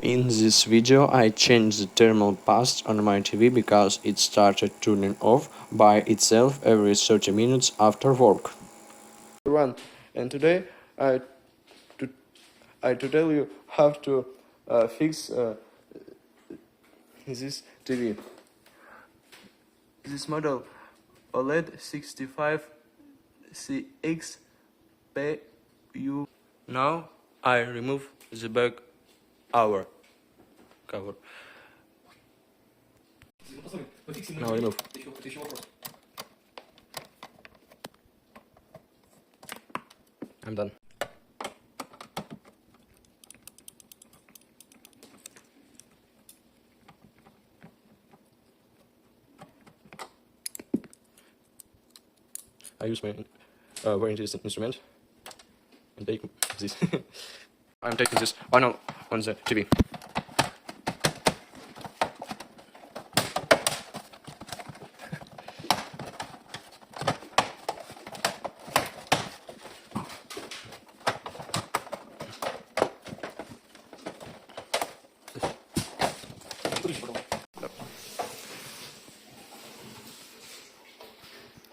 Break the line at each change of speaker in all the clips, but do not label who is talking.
In this video I changed the thermal paste on my TV because it started turning off by itself every 30 minutes after work. Everyone, and today I to tell you how to fix this TV. This model OLED65CXPUA. Now I remove the back cover. Now remove. I'm done. I use my very interesting instrument and take this. I'm taking this panel on the TV.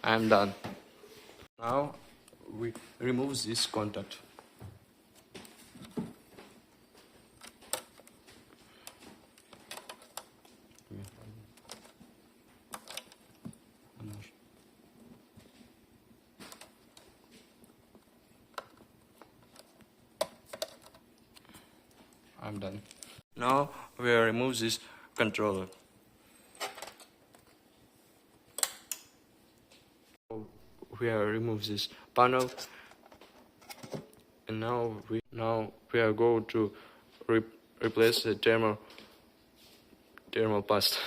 I'm done. Now we remove this contact. I'm done. Now we remove this controller. We have removed this panel, and now we are going to replace the thermal paste.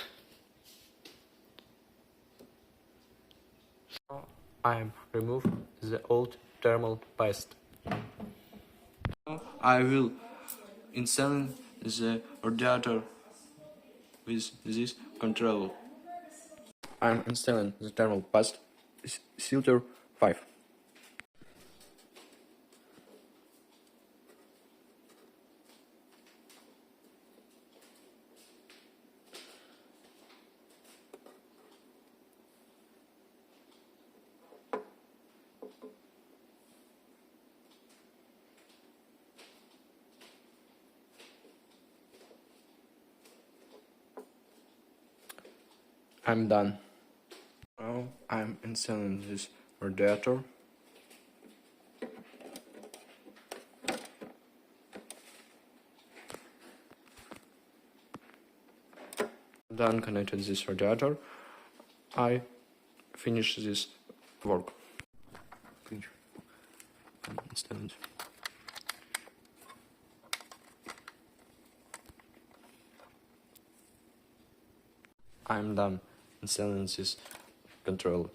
Now I remove the old thermal paste. Now I will install the radiator with this controller. I'm installing the thermal paste filter 5. I'm done. Now I'm installing this radiator. Done connected this radiator. I finish this work. Finish. I'm installing. I'm done installing this controller.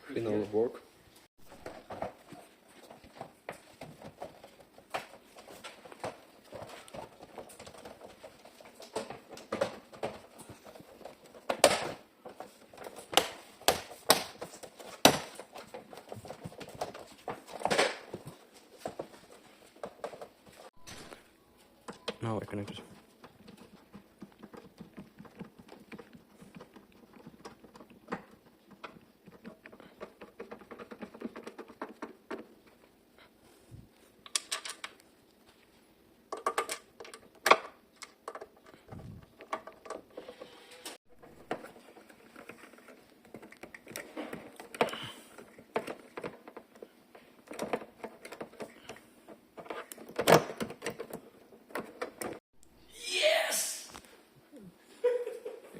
Final work. Now I connect it.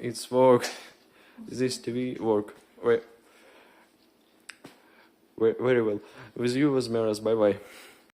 It's work. This TV work. Very well. With you was Meras. Bye bye.